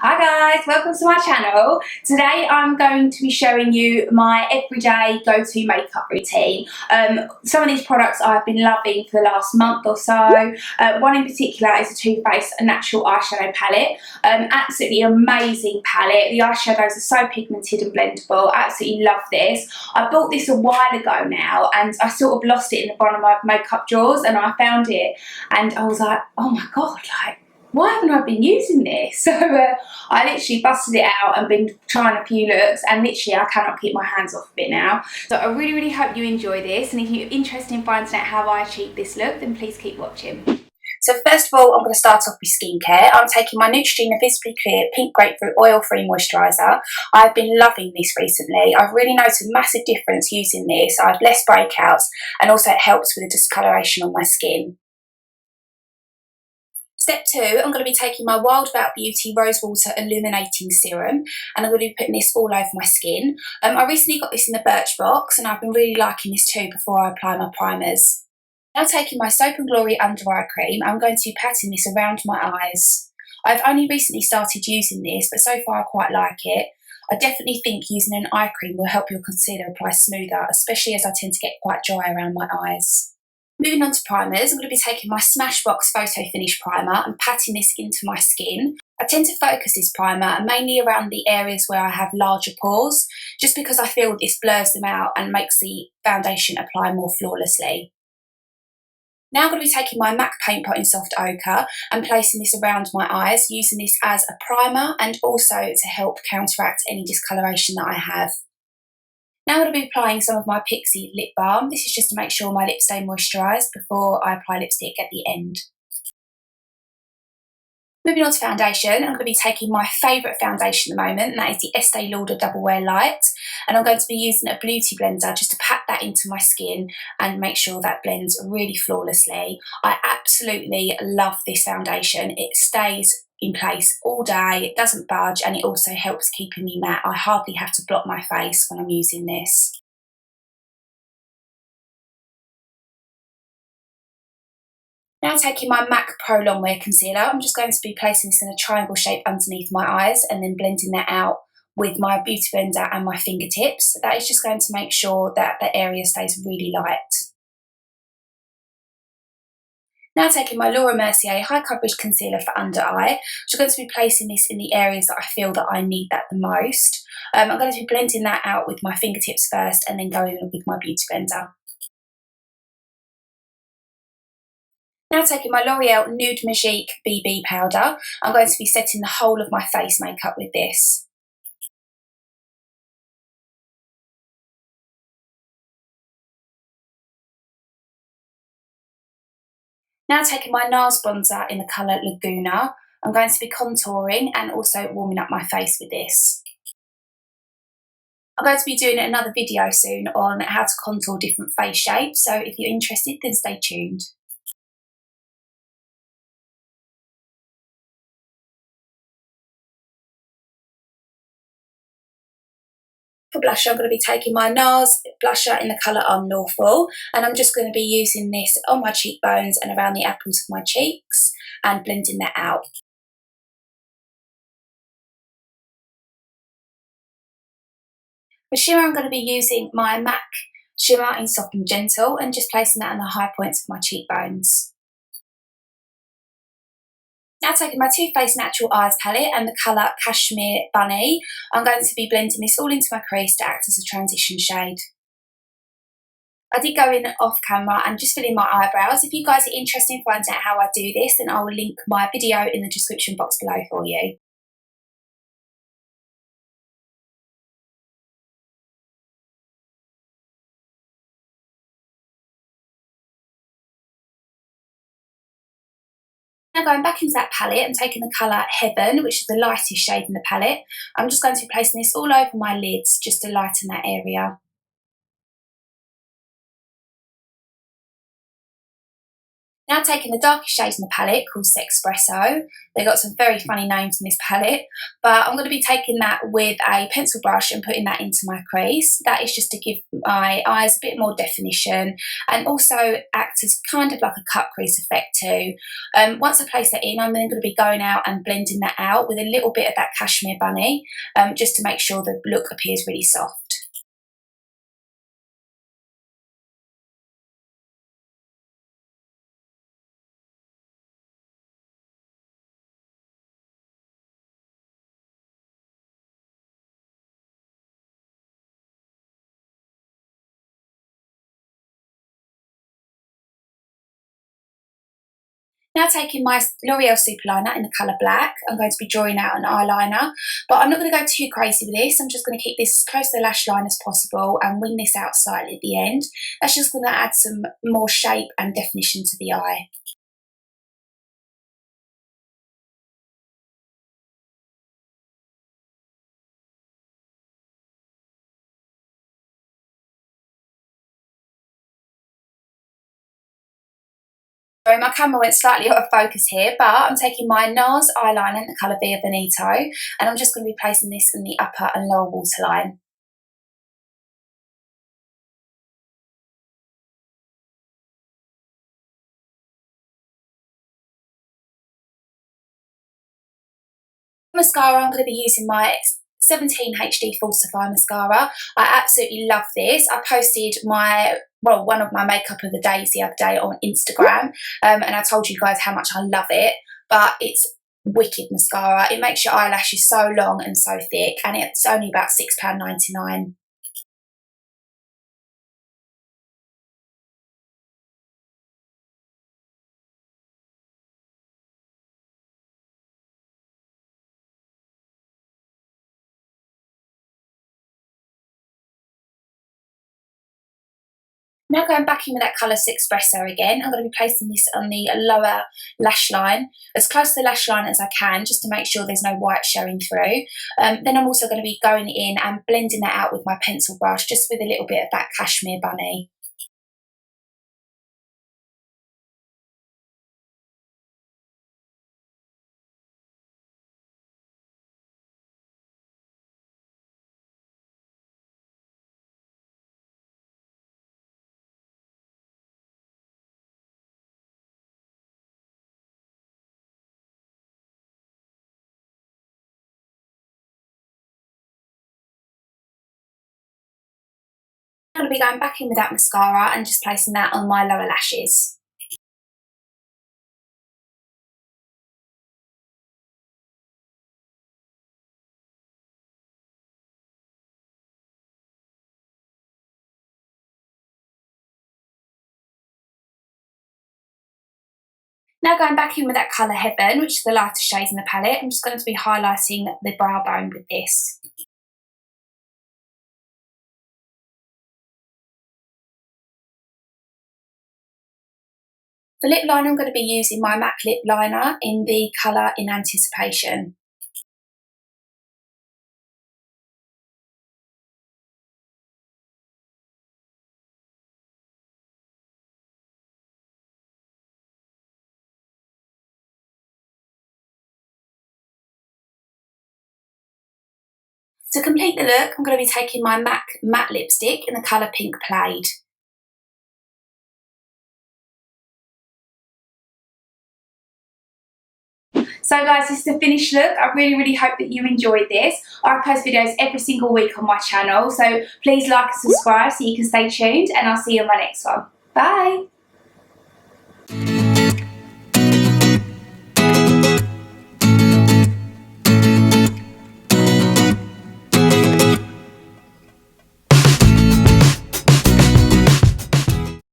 Hi guys, welcome to my channel. Today I'm going to be showing you my everyday go-to makeup routine. Some of these products I've been loving for the last month or so. One in particular is a Too Faced natural eyeshadow palette. Absolutely amazing palette. The eyeshadows are so pigmented and blendable. Absolutely love this. I bought this a while ago now and I sort of lost it in the bottom of my makeup drawers and I found it and I was like, oh my god, like, why haven't I been using this? So I literally busted it out and been trying a few looks and literally I cannot keep my hands off of it now. So I really hope you enjoy this, and if you're interested in finding out how I achieved this look, then please keep watching. So first of all, I'm going to start off with skincare. I'm taking my Neutrogena Visibly Clear Pink Grapefruit Oil-Free Moisturiser. I've been loving this recently. I've really noticed a massive difference using this. I have less breakouts and also it helps with the discoloration on my skin. Step 2, I'm going to be taking my Wild About Beauty Rose Water Illuminating Serum and I'm going to be putting this all over my skin. I recently got this in the Birchbox and I've been really liking this too before I apply my primers. Now taking my Soap & Glory Under Eye Cream, I'm going to be patting this around my eyes. I've only recently started using this, but so far I quite like it. I definitely think using an eye cream will help your concealer apply smoother, especially as I tend to get quite dry around my eyes. Moving on to primers, I'm going to be taking my Smashbox Photo Finish Primer and patting this into my skin. I tend to focus this primer mainly around the areas where I have larger pores, just because I feel this blurs them out and makes the foundation apply more flawlessly. Now I'm going to be taking my MAC Paint Pot in Soft Ochre and placing this around my eyes, using this as a primer and also to help counteract any discoloration that I have. Now I'm going to be applying some of my Pixi lip balm. This is just to make sure my lips stay moisturised before I apply lipstick at the end. Moving on to foundation, I'm going to be taking my favourite foundation at the moment, and that is the Estee Lauder Double Wear Light. And I'm going to be using a beauty blender just to pat that into my skin and make sure that blends really flawlessly. I absolutely love this foundation. It stays in place all day, it doesn't budge, and it also helps keeping me matte. I hardly have to blot my face when I'm using this. Now taking my MAC Pro Longwear Concealer, I'm just going to be placing this in a triangle shape underneath my eyes and then blending that out with my beauty blender and my fingertips. That is just going to make sure that the area stays really light. Now taking my Laura Mercier High Coverage Concealer for under eye, I'm just going to be placing this in the areas that I feel that I need that the most. I'm going to be blending that out with my fingertips first and then going with my beauty blender. Now taking my L'Oreal Nude Magique BB powder, I'm going to be setting the whole of my face makeup with this. Now taking my NARS bronzer in the colour Laguna, I'm going to be contouring and also warming up my face with this. I'm going to be doing another video soon on how to contour different face shapes, so if you're interested then stay tuned. For blusher, I'm going to be taking my NARS blusher in the colour Unlawful, and I'm just going to be using this on my cheekbones and around the apples of my cheeks and blending that out. For shimmer, I'm going to be using my MAC Shimmer in Soft and Gentle and just placing that on the high points of my cheekbones. Now taking my Too Faced Natural Eyes palette and the colour Cashmere Bunny, I'm going to be blending this all into my crease to act as a transition shade. I did go in off camera and just fill in my eyebrows. If you guys are interested in finding out how I do this, then I will link my video in the description box below for you. Now going back into that palette and taking the colour Heaven, which is the lightest shade in the palette, I'm just going to be placing this all over my lids just to lighten that area. Now taking the darkest shades in the palette called Sexpresso. They've got some very funny names in this palette, but I'm going to be taking that with a pencil brush and putting that into my crease. That is just to give my eyes a bit more definition and also act as kind of like a cut crease effect too. Once I place that in, I'm then going to be going out and blending that out with a little bit of that Cashmere Bunny, just to make sure the look appears really soft. Now taking my L'Oreal Superliner in the colour black, I'm going to be drawing out an eyeliner, but I'm not going to go too crazy with this. I'm just going to keep this as close to the lash line as possible and wing this out slightly at the end. That's just going to add some more shape and definition to the eye. Sorry, my camera went slightly out of focus here, but I'm taking my NARS eyeliner in the colour Via Bonito, and I'm just going to be placing this in the upper and lower waterline. Mascara, I'm going to be using my 17 HD Falsify mascara. I absolutely love this. I posted one of my makeup of the days the other day on Instagram, and I told you guys how much I love it, but it's wicked mascara. It makes your eyelashes so long and so thick, and it's only about £6.99. Now going back in with that colour Sexpresso again, I'm going to be placing this on the lower lash line, as close to the lash line as I can, just to make sure there's no white showing through. Then I'm also going to be going in and blending that out with my pencil brush, just with a little bit of that Cashmere Bunny. I'm going to be going back in with that mascara and just placing that on my lower lashes. Now going back in with that colour Heaven, which is the lightest shade in the palette, I'm just going to be highlighting the brow bone with this. For lip liner, I'm going to be using my MAC lip liner in the colour In Anticipation. To complete the look, I'm going to be taking my MAC matte lipstick in the colour Pink Plaid. So guys, this is the finished look. I really hope that you enjoyed this. I post videos every single week on my channel, so please like and subscribe so you can stay tuned, and I'll see you in my next one. Bye!